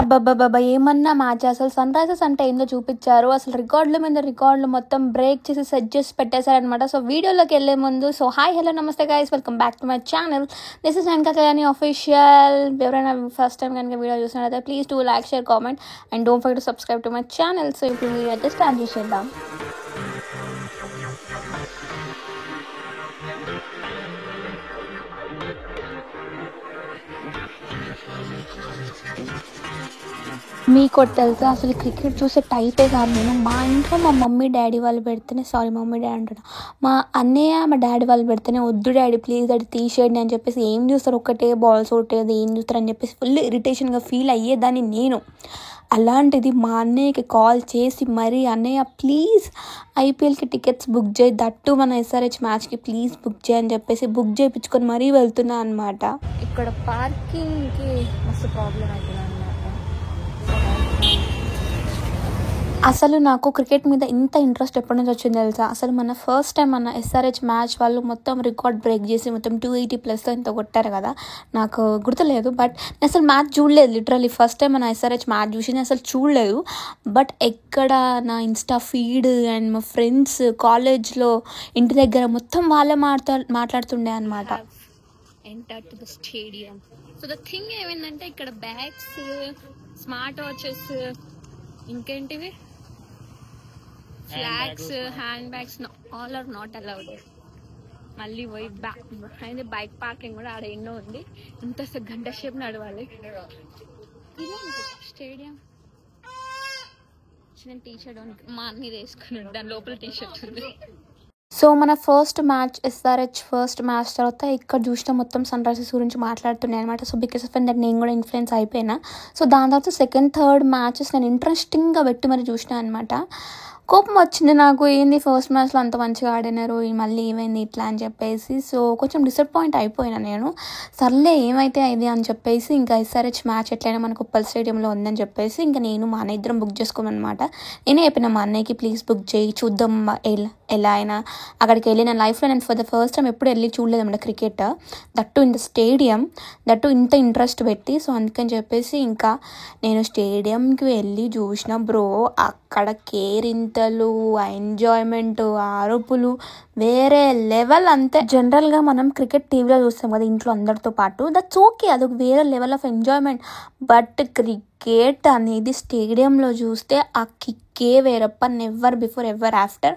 అబ్బబ్బబ్బబ్బా! ఏమన్నా మ్యాచ్ అసలు సన్ రైజర్స్ అంటే ఏందో చూపిచ్చారు. అసలు రికార్డుల మీద రికార్డులు మొత్తం బ్రేక్ చేసి సెట్ చేసి పెట్టేశారనమాట. సో వీడియోలోకెళ్ళే ముందు హాయ్, హలో, నమస్తే guys, welcome back to my channel. This is అనక కళ్యాణి ఆఫీషియల్. ఎవరైనా ఫస్ట్ టైం కనుక వీడియో చూసినట్లయితే please do like, share, comment and don't forget to subscribe to my channel. So ఇప్పుడు video అయితే start చేసేద్దాం. మీకు తెలుసా అసలు క్రికెట్ చూసే టైపే కాదు నేను. మా ఇంట్లో మా మమ్మీ డాడీ వాళ్ళు పెడితేనే, మమ్మీ డాడీ అంటున్నా, మా అన్నయ్య మా డాడీ వాళ్ళు పెడితేనే వద్దు డాడీ ప్లీజ్ డాడీ తీసేయండి అని చెప్పేసి, ఏం చూస్తారు ఒక్కటే బాల్స్ కొట్టేది ఏం చూస్తారు అని చెప్పేసి ఫుల్ ఇరిటేషన్గా ఫీల్ అయ్యేదాన్ని నేను. అలాంటిది మా అన్నయ్యకి కాల్ చేసి మరీ అన్నయ్య ప్లీజ్ ఐపీఎల్కి టికెట్స్ బుక్ చేయి, దట్టు మన ఎస్ఆర్హెచ్ మ్యాచ్కి ప్లీజ్ బుక్ చేయని చెప్పేసి బుక్ చేయించుకొని మరీ వెళ్తున్నా అనమాట. ఇక్కడ పార్కింగ్కి మస్తు ప్రాబ్లం అవుతుంది అనమాట. అసలు నాకు క్రికెట్ మీద ఇంత ఇంట్రెస్ట్ ఎప్పటి నుంచి వచ్చింది తెలుసా? అసలు మన ఫస్ట్ టైం మన ఎస్ఆర్హెచ్ మ్యాచ్ వాళ్ళు మొత్తం రికార్డ్ బ్రేక్ చేసి మొత్తం 280+ ఇంత కొట్టారు కదా, నాకు గుర్తులేదు. బట్ నేను అసలు మ్యాచ్ చూడలేదు, లిటరలీ ఫస్ట్ టైం మన ఎస్ఆర్హెచ్ మ్యాచ్ చూసి నేను అసలు చూడలేదు. బట్ ఎక్కడ నా ఇన్స్టా ఫీడ్ అండ్ మా ఫ్రెండ్స్ కాలేజ్లో ఇంటి దగ్గర మొత్తం వాళ్ళే మాట్లాడుతుండే అనమాట. Enter to the stadium. So the thing ఏమైందంటే ఇక్కడ బ్యాగ్స్, స్మార్ట్ వాచెస్, ఇంకేంటివి flags, hand bags all are not allowed. మళ్ళీ పోయి అయితే బైక్ పార్కింగ్ కూడా ఆడ ఎన్నో ఉంది, ఇంతసేపు గంట సేపు నడవాలి. స్టేడియం చిన్న టీషర్ట్ మా అన్ని వేసుకుని దాని లోపల టీషర్ట్ ఉంది. సో మన first match SRH first match తర్వాత ఇక్కడ చూసిన మొత్తం సన్ రైజర్స్ గురించి మాట్లాడుతున్నాయి అనమాట. సో బికాస్ ఆఫ్ దట్ నేను కూడా ఇన్ఫ్లుయెన్స్ అయిపోయినా. సో దాని తర్వాత సెకండ్ థర్డ్ మ్యాచెస్ నేను ఇంట్రెస్టింగ్గా పెట్టి మరి చూసినా అనమాట. కోపం వచ్చింది నాకు, ఏంది ఫస్ట్ మ్యాచ్లో అంత మంచిగా ఆడినారు మళ్ళీ ఏమైంది ఇట్లా అని చెప్పేసి. సో కొంచెం డిసప్పాయింట్ అయిపోయినా నేను. సర్లే ఏమైతే ఇది అని చెప్పేసి ఇంకా ఎస్ఆర్హెచ్ మ్యాచ్ ఎట్లయినా మనకు ఉప్పల్ స్టేడియంలో ఉందని చెప్పేసి ఇంకా నేను మా అన్న ఇద్దరం బుక్ చేసుకోమని అనమాట. నేనే చెప్పిన మా అన్నయ్యకి ప్లీజ్ బుక్ చేయి, చూద్దాం ఎలా అయినా అక్కడికి వెళ్ళి. నా లైఫ్లో నేను ఫర్ ద ఫస్ట్ టైం ఎప్పుడు వెళ్ళి చూడలేదు అన్నమాట cricket, that in the stadium, that ఇంత ఇంట్రెస్ట్ పెట్టి. సో అందుకని చెప్పేసి ఇంకా నేను స్టేడియంకి వెళ్ళి చూసిన బ్రో. అక్కడ కేరింతలు, ఎంజాయ్మెంట్, అరుపులు వేరే లెవెల్. అంతే జనరల్గా మనం క్రికెట్ టీవీలో చూస్తాం కదా ఇంట్లో అందరితో పాటు, దట్స్ ఓకే, అదొక వేరే level of enjoyment. But cricket అనేది స్టేడియంలో చూస్తే ఆ కిక్కే వేరప్ప, నెవర్ బిఫోర్ ఎవర్ ఆఫ్టర్.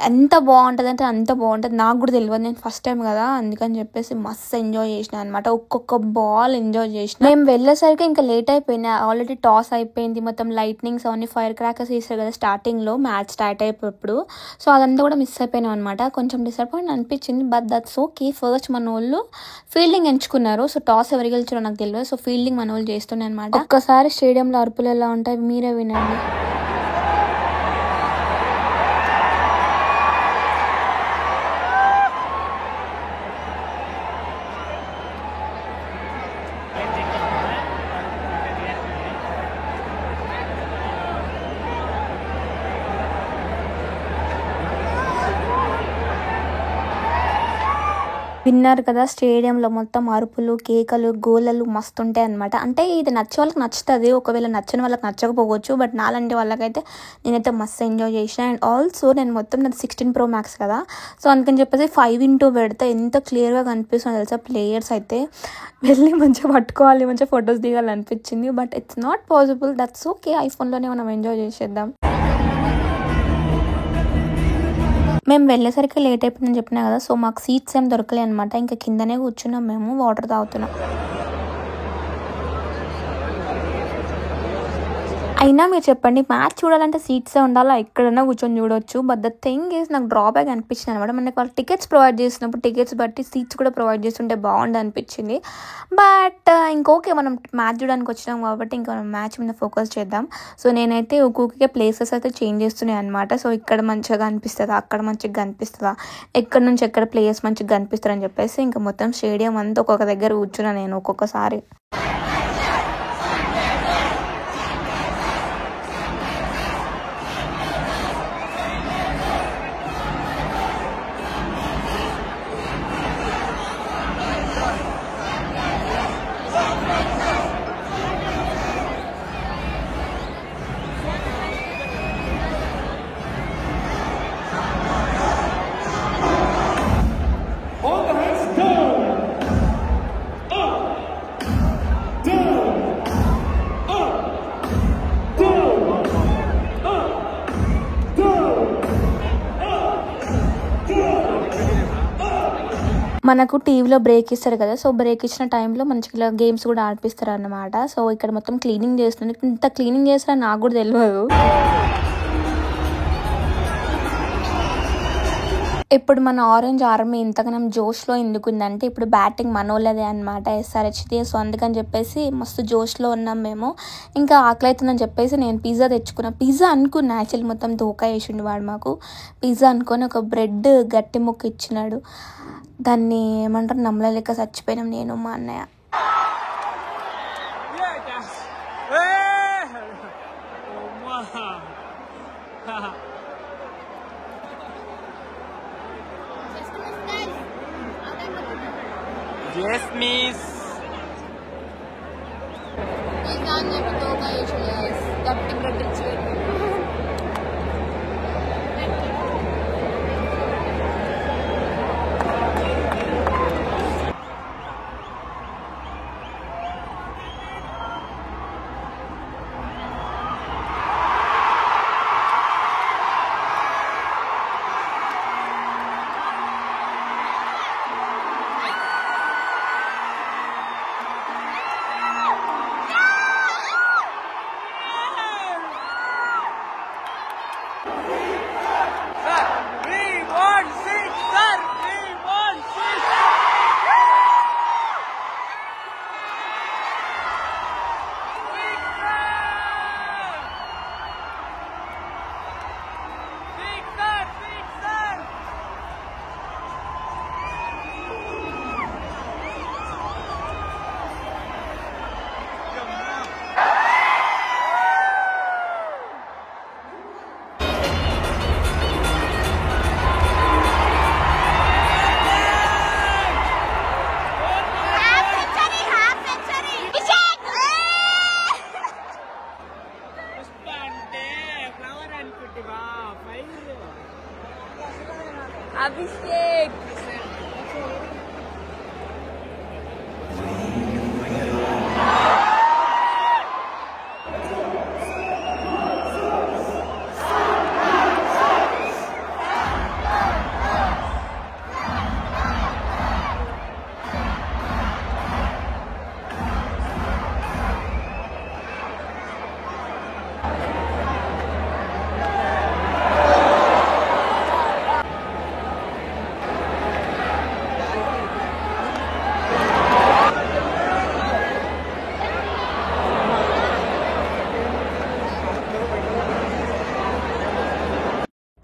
ఎంత బాగుంటుంది అంటే అంత బాగుంటుంది. నాకు కూడా తెలియదు, నేను ఫస్ట్ టైం కదా అందుకని చెప్పేసి మస్తు ఎంజాయ్ చేసిన అనమాట. ఒక్కొక్క బాల్ ఎంజాయ్ చేసిన. మేము వెళ్ళేసరికి ఇంకా లేట్ అయిపోయింది, ఆల్రెడీ టాస్ అయిపోయింది, మొత్తం లైట్నింగ్స్ అవన్నీ ఫైర్ క్రాకర్స్ వేస్తారు కదా స్టార్టింగ్లో మ్యాచ్ స్టార్ట్ అయిపోయినప్పుడు. సో అదంతా కూడా మిస్ అయిపోయినాం అనమాట. కొంచెం డిసప్పాయింట్ అనిపించింది, బట్ దట్స్ ఓకే. ఫస్ట్ మన వాళ్ళు ఫీల్డింగ్ ఎంచుకున్నారు. సో టాస్ ఎవరికి గెలిచారో నాకు తెలియదు. సో ఫీల్డింగ్ మన వాళ్ళు చేస్తున్నాయి అనమాట. ఒక్కసారి స్టేడియంలో అరుపులు ఎలా ఉంటాయి మీరే వినండి. విన్నారు కదా స్టేడియంలో మొత్తం అరుపులు, కేకలు, గోలలు మస్తు ఉంటాయి అనమాట. అంటే ఇది నచ్చే వాళ్ళకి నచ్చుతుంది, ఒకవేళ నచ్చని వాళ్ళకి నచ్చకపోవచ్చు. బట్ నాలాంటి వాళ్ళకైతే నేనైతే మస్తు ఎంజాయ్ చేసిన. అండ్ ఆల్సో నేను మొత్తం నాది 16 Pro Max కదా, సో అందుకని చెప్పేసి 5:2 పెడితే ఎంత క్లియర్గా కనిపిస్తుంది తెలుసా. ప్లేయర్స్ అయితే వెళ్ళి మంచిగా పట్టుకోవాలి, మంచిగా ఫొటోస్ దిగాలనిపించింది. But it's not possible, that's okay. ఐఫోన్లోనే మనం ఎంజాయ్ చేసేద్దాం. మేము వెళ్ళేసరికి లేట్ అయిపోయిందని చెప్పినా కదా, సో మాకు సీట్స్ ఏం దొరకలే అనమాట. ఇంకా కిందనే కూర్చున్నాం, మేము వాటర్ తాగుతున్నాం. అయినా మీరు చెప్పండి, మ్యాచ్ చూడాలంటే సీట్సే ఉండాలా, ఎక్కడైనా కూర్చొని చూడొచ్చు. బట్ ద థింగ్ ఈజ్ నాకు డ్రాబ్యాక్ అనిపించింది అనమాట. మనకి వాళ్ళు టికెట్స్ ప్రొవైడ్ చేసినప్పుడు టికెట్స్ బట్టి సీట్స్ కూడా ప్రొవైడ్ చేస్తుంటే బాగుండు అనిపించింది. బట్ ఇంకోకే, మనం మ్యాచ్ చూడడానికి వచ్చినాం కాబట్టి ఇంకా మనం మ్యాచ్ మీద ఫోకస్ చేద్దాం. సో నేనైతే ఒక్కొక్క ప్లేసెస్ అయితే చేంజ్ చేస్తున్నాయి అనమాట. సో ఇక్కడ మంచిగా కనిపిస్తుందా, అక్కడ మంచిగా కనిపిస్తుందా, ఎక్కడ నుంచి ఎక్కడ ప్లేయర్స్ మంచిగా కనిపిస్తారని చెప్పేసి ఇంకా మొత్తం స్టేడియం అంతా ఒక్కొక్క దగ్గర కూర్చున్నా నేను ఒక్కొక్కసారి. మనకు టీవీలో బ్రేక్ ఇస్తారు కదా, సో బ్రేక్ ఇచ్చిన టైంలో మంచిగా గేమ్స్ కూడా ఆడిపిస్తారు అన్నమాట. సో ఇక్కడ మొత్తం క్లీనింగ్ చేస్తుంది. ఇంత క్లీనింగ్ చేస్తారని నాకు కూడా తెలియదు. ఇప్పుడు మన ఆరెంజ్ ఆర్మీ ఇంతగానం జోష్లో ఎందుకుందంటే ఇప్పుడు బ్యాటింగ్ మనోళ్ళదే అనమాట, ఎస్ఆర్హెచ్ది. సో అందుకని చెప్పేసి మస్తు జోష్లో ఉన్నాం మేము. ఇంకా ఆకలి అవుతుందని చెప్పేసి నేను పిజ్జా తెచ్చుకున్నా. పిజ్జా అనుకున్నా, యాక్చువల్లీ మొత్తం ధోకా వేసిండు వాడు మాకు. పిజ్జా అనుకొని ఒక బ్రెడ్ గట్టి ముక్క ఇచ్చినాడు. దాన్ని ఏమంటారు, నమ్మలేక చచ్చిపోయినాం నేను మా అన్నయ్య. Yes, miss. గట్టి బ్రెడ్ ఇచ్చి Abhishek.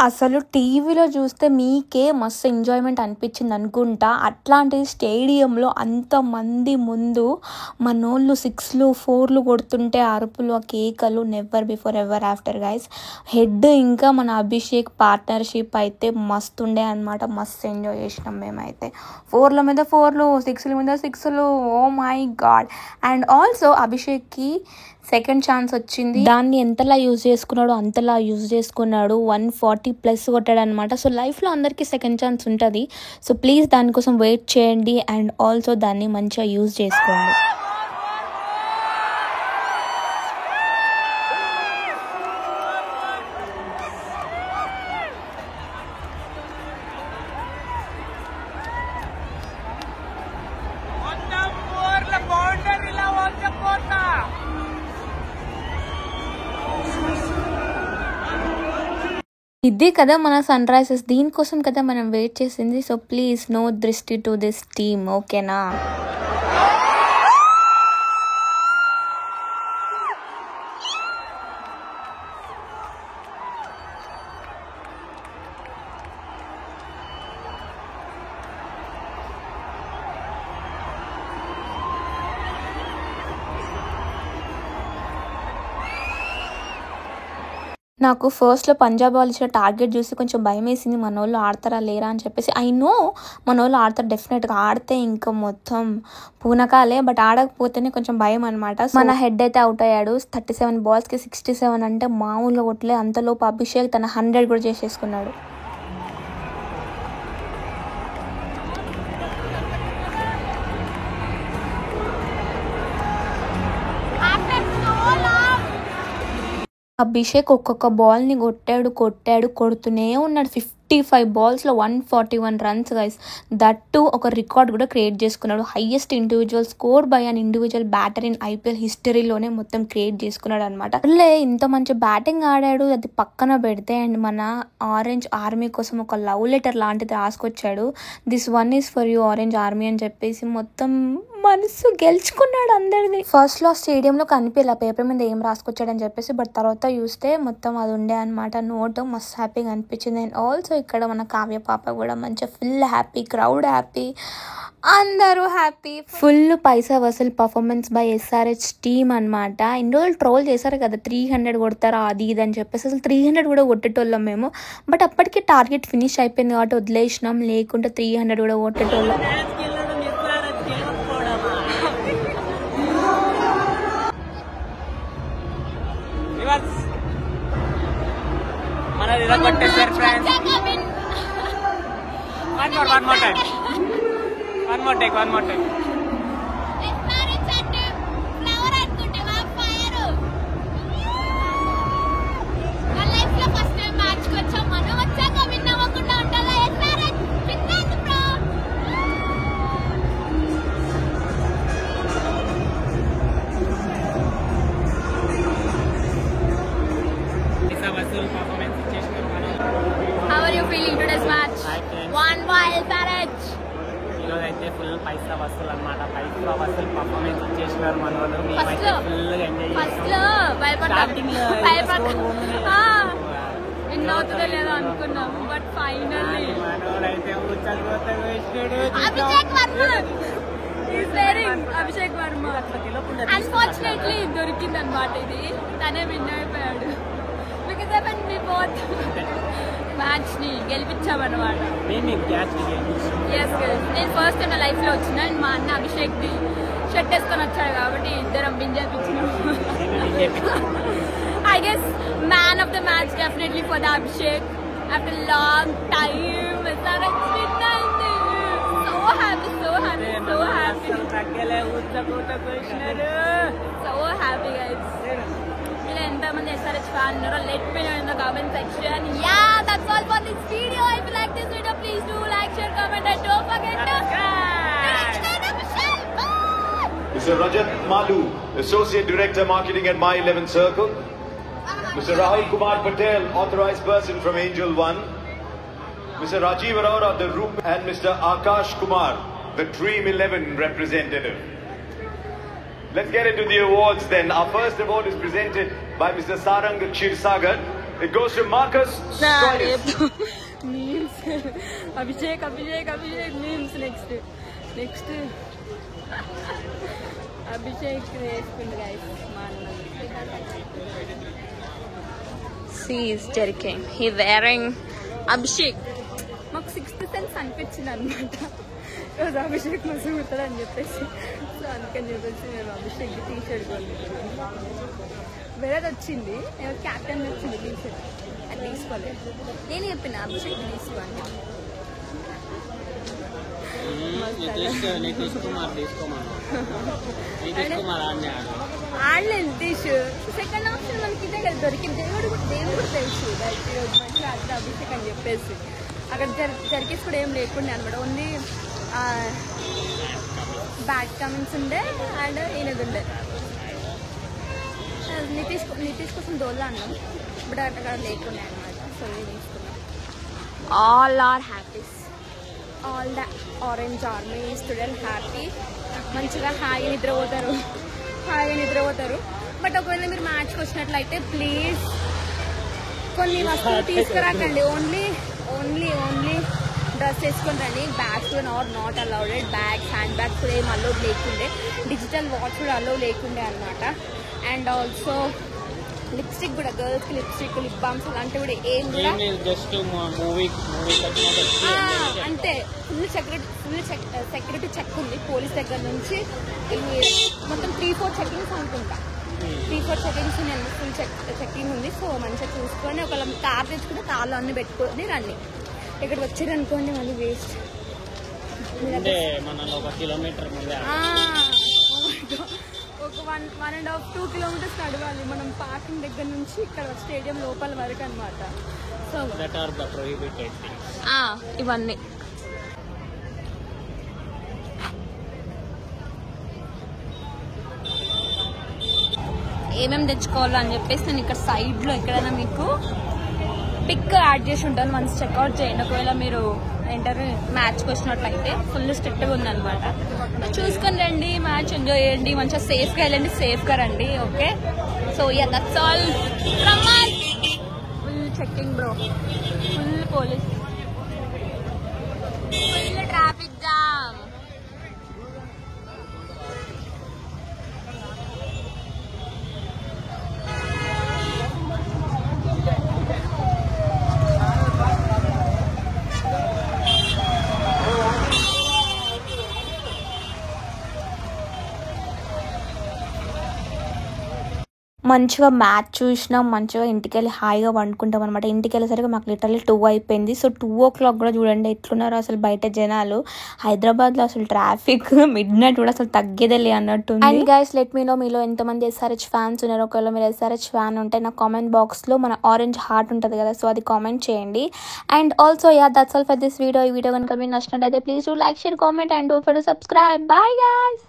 అసలు టీవీలో చూస్తే మీకే మస్తు ఎంజాయ్మెంట్ అనిపించింది అనుకుంటా. అట్లాంటిది స్టేడియంలో అంతమంది ముందు మనోళ్ళు 6లు 4లు కొడుతుంటే అరుపులు, ఆ కేకలు never before ever after guys. Head ఇంకా మన అభిషేక్ పార్ట్నర్షిప్ అయితే మస్తు ఉండే అనమాట. మస్తు ఎంజాయ్ చేసినాం మేమైతే. 4ల మీద 4లు, 6ల మీద 6లు. Oh my god. And also అభిషేక్కి సెకండ్ ఛాన్స్ వచ్చింది. దాన్ని ఎంతలా యూజ్ చేసుకున్నాడో అంతలా యూజ్ చేసుకున్నాడు. 140+ కొట్టాడు అనమాట. సో లైఫ్లో అందరికీ సెకండ్ ఛాన్స్ ఉంటుంది. సో ప్లీజ్ దానికోసం వెయిట్ చేయండి అండ్ ఆల్సో దాన్ని మంచిగా యూజ్ చేసుకోండి. ఇదే కదా మన సన్ రైజర్స్, దీనికోసం కదా మనం వెయిట్ చేసింది. సో ప్లీజ్ నో దృష్టి టు దిస్ టీమ్, ఓకేనా? నాకు ఫస్ట్లో పంజాబ్ వాళ్ళు ఇచ్చిన టార్గెట్ చూసి కొంచెం భయం వేసింది, మన వాళ్ళు ఆడతారా లేరా అని చెప్పేసి. ఐ నో మన వాళ్ళు ఆడతారు డెఫినెట్గా, ఆడితే ఇంకా మొత్తం పూనకాలే. బట్ ఆడకపోతేనే కొంచెం భయం అనమాట. మన హెడ్ అయితే అవుట్ అయ్యాడు. 37 బాల్స్కి 67 అంటే మామూలుగా కొట్టలే. అంతలోపు అభిషేక్ తన 100 కూడా చేసేసుకున్నాడు. అభిషేక్ ఒక్కొక్క బాల్ని కొట్టాడు కొడుతూనే ఉన్నాడు. 55 balls-లో 141 runs గైస్. దట్టు ఒక రికార్డ్ కూడా క్రియేట్ చేసుకున్నాడు. Highest individual score by an individual batter in IPL హిస్టరీలోనే మొత్తం క్రియేట్ చేసుకున్నాడు అనమాట. ఇంత మంచి బ్యాటింగ్ ఆడాడు, అది పక్కన పెడితే అండ్ మన ఆరెంజ్ ఆర్మీ కోసం ఒక లవ్ లెటర్ లాంటిది రాసుకొచ్చాడు. This one is for you orange army అని చెప్పేసి మొత్తం మనసు గెలుచుకున్నాడు అందరిది. ఫస్ట్ లో స్టేడియంలో కనిపించలే పేపర్ మీద ఏం రాసుకొచ్చాడని చెప్పేసి, బట్ తర్వాత చూస్తే మొత్తం అది ఉండే అనమాట నోట్. మస్త్ హ్యాపీగా అనిపించింది. అండ్ ఆల్సో ఇక్కడ మన కావ్య పాప కూడా మంచిగా ఫుల్ హ్యాపీ, క్రౌడ్ హ్యాపీ, అందరూ happy. Full paisa vasool performance by SRH team అనమాట. ఇన్ని రోజులు ట్రోల్ చేశారు కదా 300 కొడతారా అది ఇది అని చెప్పేసి, అసలు 300 కూడా కొట్టేటోళ్ళం మేము. బట్ అప్పటికి టార్గెట్ ఫినిష్ అయిపోయింది కాబట్టి వదిలేసినాం, లేకుంటే 300 కూడా కొట్టేటోళ్ళం. One more time. How are you feeling today's match? One by SRH. ఈరోజు అయితే ఫుల్ పైసా వసూలు అనమాట. పైసా వసూలు పర్ఫార్మెన్స్ వచ్చేసినారు మన వాళ్ళు. విన్ అవుతుందో లేదో అనుకున్నాం, but finally Abhishek Varma unfortunately దొరికింది అనమాట. ఇది తనే విన్ అయిపోయాడు. మ్యాచ్ ని గెలిపించామన్నమాట. నేను ఫస్ట్ టైం నా లైఫ్ లో వచ్చిన. మా అన్న అభిషేక్ ది షర్ట్ వేసుకొని వచ్చాడు కాబట్టి ఇద్దరం win చేయించినాం. I guess man of the match definitely for the Abhishek after long time. So happy, so happy, so happy. So happy guys. ఎంతమంది SRH fan ఉన్నారో let me know in the comment section. Yeah, that's all for this video. If you like this video, please do like, share, comment and don't forget to subscribe. Mr. Rajat Malu, Associate Director Marketing at My 11 Circle. Mr. Rahul Kumar Patel, Authorized Person from Angel One. Mr. Rajiv Arora, the Room, and Mr. Akash Kumar, the Dream 11 representative. Let's get into the awards then. Our first award is presented by Mr. Sarang Chirsagar. It goes to Marcus Stoyes. Memes. Abhishek memes next. Abhishek guys. See, he's jerking. He's wearing Abhishek. మాకు 6th sense అనిపించింది అనమాట. రోజు అభిషేక్ మస్తు కుడతాడు అని చెప్పేసి, so అందుకని చెప్పేసి నేను అభిషేక్ టీషర్ట్ కొనుక్కున్నాను. వేరేది వచ్చింది, నేను క్యాప్టెన్ వచ్చింది టీషర్ట్, అది తీసుకోలేదు. నేను చెప్పిన అభిషేక్ తీసుకోండి. ఆడలేదు నితీష్. సెకండ్ ఆప్షన్ మనకి ఇదే కదా దొరికింది. దేవుడు కూడా తెలుసు ఈరోజు మంచిగా అట్లా అభిషేక్ అని చెప్పేసి అక్కడ జర్కీస్ కూడా ఏం లేకుండే అనమాట. ఓన్లీ బ్యాడ్ కమెంట్స్ ఉండే అండ్ ఈయనది ఉండే. నితీష్ కోసం దోల్లా అన్నాం, బట్ అక్కడ లేకుండే అనమాట. సో ఇది తీసుకున్నాం. All are happies, all the orange army student happy. మంచిగా హాయిగా నిద్రపోతారు. బట్ ఒకవేళ మీరు మ్యాచ్కి వచ్చినట్లయితే ప్లీజ్ కొన్ని వస్తువులు తీసుకురాకండి. ఓన్లీ డ్రెస్ వేసుకొని రండి. Bags are not allowed. Hand bags కూడా ఏం అలౌడ్ లేకుండే. డిజిటల్ వాచ్ కూడా అలౌ లేకుండే అనమాట. అండ్ ఆల్సో లిప్స్టిక్ కూడా, గర్ల్స్కి లిప్స్టిక్, లిప్ బామ్స్ అలాంటివి కూడా ఏం కూడా అంతే. ఫుల్ సెక్యూరిటీ చెక్ ఉంది పోలీస్ దగ్గర నుంచి. మొత్తం 3-4 చెకింగ్స్ అనుకుంటా. 3-4 చెకింగ్స్ నేను ఫుల్ చెకింగ్ ఉంది. సో మంచిగా చూసుకొని ఒకవేళ కార్ తెచ్చుకుంటే కార్లో అన్ని పెట్టుకొని రండి. ఇక్కడికి వచ్చారు అనుకోండి మళ్ళీ వేస్ట్. ఒక 1.5-2 కిలోమీటర్స్ నడవాలి మనం. పార్క్ పార్కింగ్ దగ్గర నుంచి ఇక్కడ స్టేడియం లోపల వరకు అనమాట. So that are the prohibited things. ఇవన్నీ ఏమేమి తెచ్చుకోవాలో అని చెప్పేసి నేను ఇక్కడ సైడ్లో ఎక్కడైనా మీకు పిక్ యాడ్ చేసి ఉంటాను. వన్స్ చెక్అవుట్ చేయండి. ఒకవేళ మీరు మ్యాచ్కి వచ్చినట్లయితే ఫుల్ స్ట్రిక్ట్గా ఉందన్నమాట. చూసుకొని రండి, మ్యాచ్ ఎంజాయ్ చేయండి, మంచిగా సేఫ్గా వెళ్ళండి, సేఫ్గా రండి. Okay, so yeah that's all from us. Full checking bro, full police, full traffic jam. మంచిగా మ్యాచ్ చూసినాం, మంచిగా ఇంటికి వెళ్ళి హాయిగా వండుకుంటాం అనమాట. ఇంటికి వెళ్ళేసరికి మాకు లిటరల్లీ 2 అయిపోయింది. సో 2 o'clock కూడా చూడండి ఎట్లున్నారు అసలు బయట జనాలు. హైదరాబాద్లో అసలు ట్రాఫిక్ మిడ్ నైట్ కూడా అసలు తగ్గేదేలే అన్నట్టు. And guys let me know మీలో ఎంతమంది SRH ఫ్యాన్స్ ఉన్నారు. ఒకవేళ మీరు SRH ఫ్యాన్ ఉంటే నా కామెంట్ బాక్స్లో మన ఆరెంజ్ హార్ట్ ఉంటుంది కదా, సో అది కామెంట్ చేయండి. And also yeah that's all for this video. ఈ వీడియో కనుక మీకు నచ్చినట్టయితే please do like, share, comment and don't forget to subscribe. Bye guys.